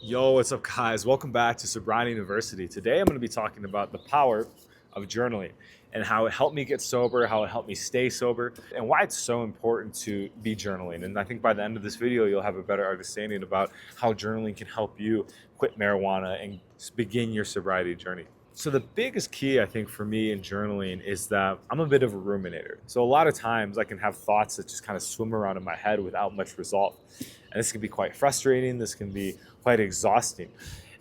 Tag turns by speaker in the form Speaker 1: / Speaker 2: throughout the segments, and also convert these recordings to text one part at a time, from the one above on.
Speaker 1: Yo, what's up, guys? Welcome back to Sobriety University. Today I'm going to be talking about the power of journaling and how it helped me get sober, how it helped me stay sober, and why it's so important to be journaling. And I think by the end of this video, you'll have a better understanding about how journaling can help you quit marijuana and begin your sobriety journey. So the biggest key I think for me in journaling is that I'm a bit of a ruminator. So a lot of times I can have thoughts that just kind of swim around in my head without much resolve. And this can be quite frustrating. This can be quite exhausting.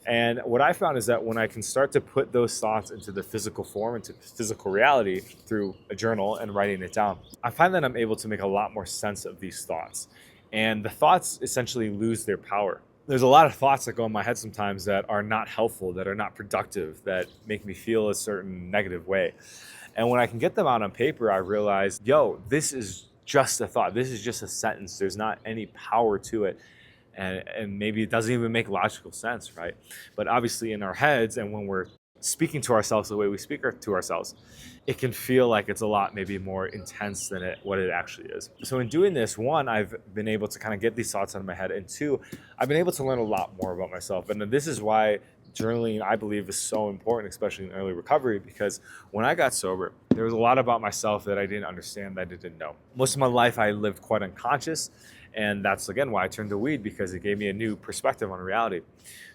Speaker 1: And what I found is that when I can start to put those thoughts into the physical form, into physical reality through a journal and writing it down, I find that I'm able to make a lot more sense of these thoughts. And the thoughts essentially lose their power. There's a lot of thoughts that go in my head sometimes that are not helpful, that are not productive, that make me feel a certain negative way. And when I can get them out on paper, I realize, yo, this is just a thought. This is just a sentence. There's not any power to it. And maybe it doesn't even make logical sense, right? But obviously in our heads and when we're speaking to ourselves the way we speak to ourselves, it can feel like it's a lot maybe more intense than what it actually is. So in doing this, one, I've been able to kind of get these thoughts out of my head, and two, I've been able to learn a lot more about myself. And this is why journaling, I believe, is so important, especially in early recovery, because when I got sober, there was a lot about myself that I didn't understand, that I didn't know. Most of my life, I lived quite unconscious. And that's, again, why I turned to weed, because it gave me a new perspective on reality.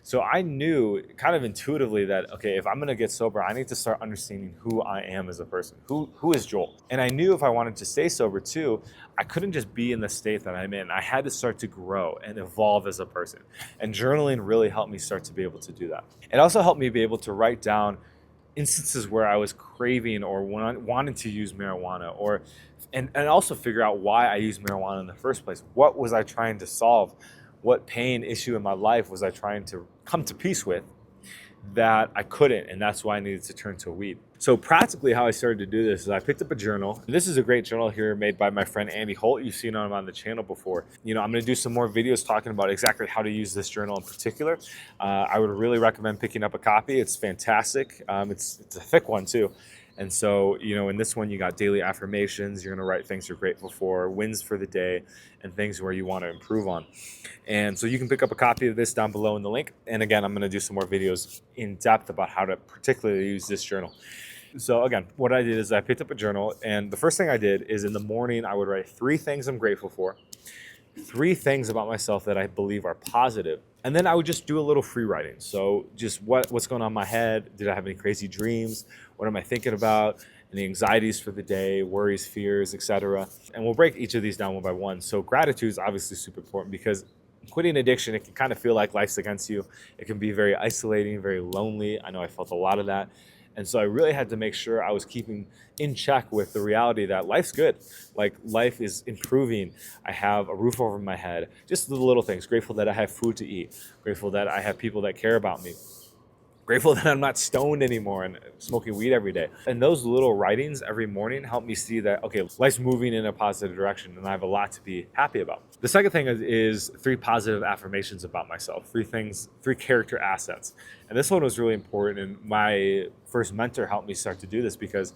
Speaker 1: So I knew kind of intuitively that, okay, if I'm going to get sober, I need to start understanding who I am as a person. Who is Joel? And I knew if I wanted to stay sober too, I couldn't just be in the state that I'm in. I had to start to grow and evolve as a person. And journaling really helped me start to be able to do that. It also helped me be able to write down instances where I was craving or wanting to use marijuana, or and also figure out why I used marijuana in the first place. What was I trying to solve? What pain issue in my life was I trying to come to peace with that I couldn't, and that's why I needed to turn to weed. So practically how I started to do this is I picked up a journal. This is a great journal here made by my friend Andy Holt. You've seen him on the channel before. I'm going to do some more videos talking about exactly how to use this journal in particular. I would really recommend picking up a copy. It's fantastic. It's a thick one too. And so, in this one, you got daily affirmations. You're going to write things you're grateful for, wins for the day, and things where you want to improve on. And so you can pick up a copy of this down below in the link. And again, I'm going to do some more videos in depth about how to particularly use this journal. So again, what I did is I picked up a journal, and the first thing I did is in the morning, I would write 3 things I'm grateful for, 3 things about myself that I believe are positive. And then I would just do a little free writing. So just what's going on in my head? Did I have any crazy dreams? What am I thinking about? Any anxieties for the day, worries, fears, etc. And we'll break each of these down one by one. So gratitude is obviously super important, because quitting addiction, it can kind of feel like life's against you. It can be very isolating, very lonely. I know I felt a lot of that. And so I really had to make sure I was keeping in check with the reality that life's good. Like, life is improving. I have a roof over my head. Just the little things. Grateful that I have food to eat. Grateful that I have people that care about me. Grateful that I'm not stoned anymore and smoking weed every day. And those little writings every morning help me see that, okay, life's moving in a positive direction and I have a lot to be happy about. The second thing is 3 positive affirmations about myself, 3 character assets. And this one was really important, and my first mentor helped me start to do this, because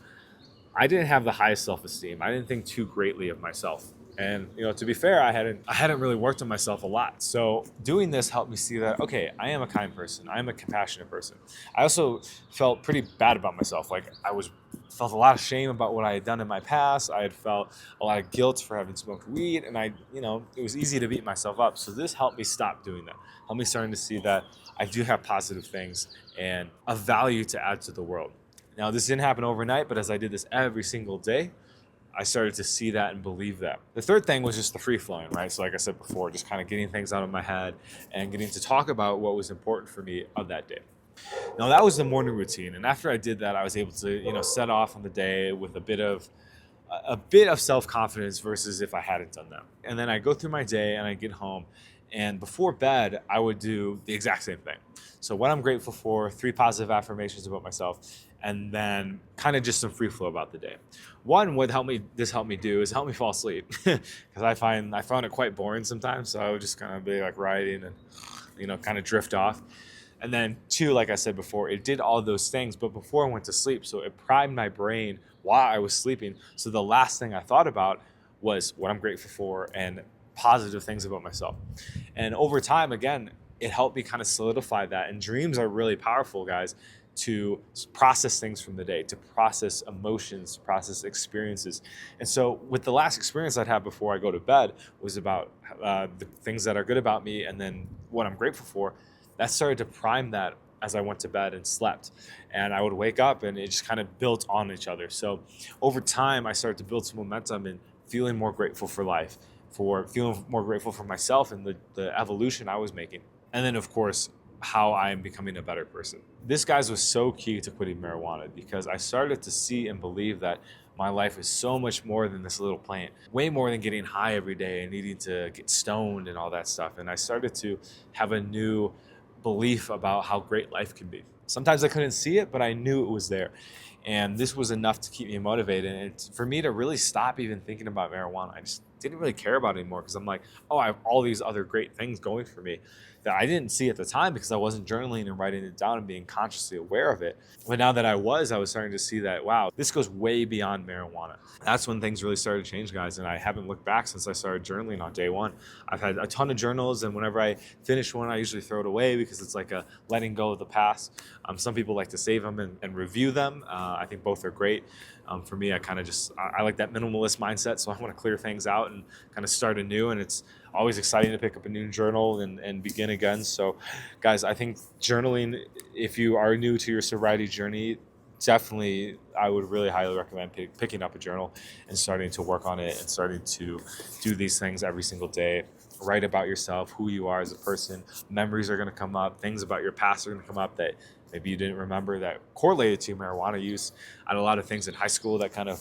Speaker 1: I didn't have the highest self-esteem. I didn't think too greatly of myself. And to be fair, I hadn't really worked on myself a lot. So doing this helped me see that, okay, I am a kind person. I am a compassionate person. I also felt pretty bad about myself. Like, felt a lot of shame about what I had done in my past. I had felt a lot of guilt for having smoked weed, and it was easy to beat myself up. So this helped me stop doing that. Helped me starting to see that I do have positive things and a value to add to the world. Now, this didn't happen overnight, but as I did this every single day, I started to see that and believe that. The third thing was just the free flowing, right? So like I said before, just kind of getting things out of my head and getting to talk about what was important for me of that day. Now, that was the morning routine. And after I did that, I was able to, set off on the day with a bit of self-confidence versus if I hadn't done that. And then I go through my day and I get home, and before bed, I would do the exact same thing. So what I'm grateful for, 3 positive affirmations about myself, and then kind of just some free flow about the day. One, what helped me do is help me fall asleep, because I found it quite boring sometimes. So I would just kind of be like writing and, kind of drift off. And then 2, like I said before, it did all those things, but before I went to sleep. So it primed my brain while I was sleeping. So the last thing I thought about was what I'm grateful for and positive things about myself. And over time, again, it helped me kind of solidify that. And dreams are really powerful, guys, to process things from the day, to process emotions, process experiences. And so with the last experience I'd have before I go to bed was about the things that are good about me and then what I'm grateful for. That started to prime that as I went to bed and slept. And I would wake up and it just kind of built on each other. So over time, I started to build some momentum and feeling more grateful for life, for feeling more grateful for myself and the evolution I was making. And then, of course, how I am becoming a better person. This, guys, was so key to quitting marijuana because I started to see and believe that my life is so much more than this little plant, way more than getting high every day and needing to get stoned and all that stuff. And I started to have a new belief about how great life can be. Sometimes I couldn't see it, but I knew it was there. And this was enough to keep me motivated. And for me to really stop even thinking about marijuana, I just didn't really care about it anymore because I'm like, oh, I have all these other great things going for me that I didn't see at the time because I wasn't journaling and writing it down and being consciously aware of it. But now that I was starting to see that, wow, this goes way beyond marijuana. That's when things really started to change, guys. And I haven't looked back since I started journaling on day one. I've had a ton of journals, and whenever I finish one, I usually throw it away because it's like a letting go of the past. Some people like to save them and review them. I think both are great. For me, I like that minimalist mindset, so I want to clear things out and kind of start anew. And it's always exciting to pick up a new journal and begin again. So, guys, I think journaling, if you are new to your sobriety journey, definitely I would really highly recommend picking up a journal and starting to work on it and starting to do these things every single day. Write about yourself, who you are as a person. Memories are going to come up. Things about your past are going to come up that maybe you didn't remember that correlated to marijuana use. I had a lot of things in high school that kind of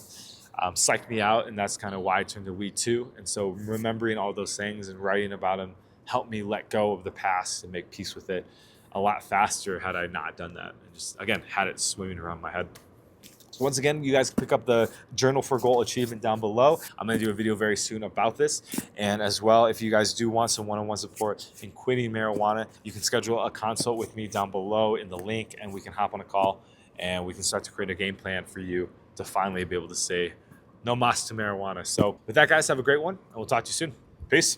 Speaker 1: psyched me out, and that's kind of why I turned to weed too. And so remembering all those things and writing about them helped me let go of the past and make peace with it a lot faster had I not done that. And just, again, had it swimming around my head. So once again, you guys can pick up the Journal for Goal Achievement down below. I'm going to do a video very soon about this. And as well, if you guys do want some one-on-one support in quitting marijuana, you can schedule a consult with me down below in the link, and we can hop on a call and we can start to create a game plan for you to finally be able to say no mas to marijuana. So with that, guys, have a great one, and we'll talk to you soon. Peace.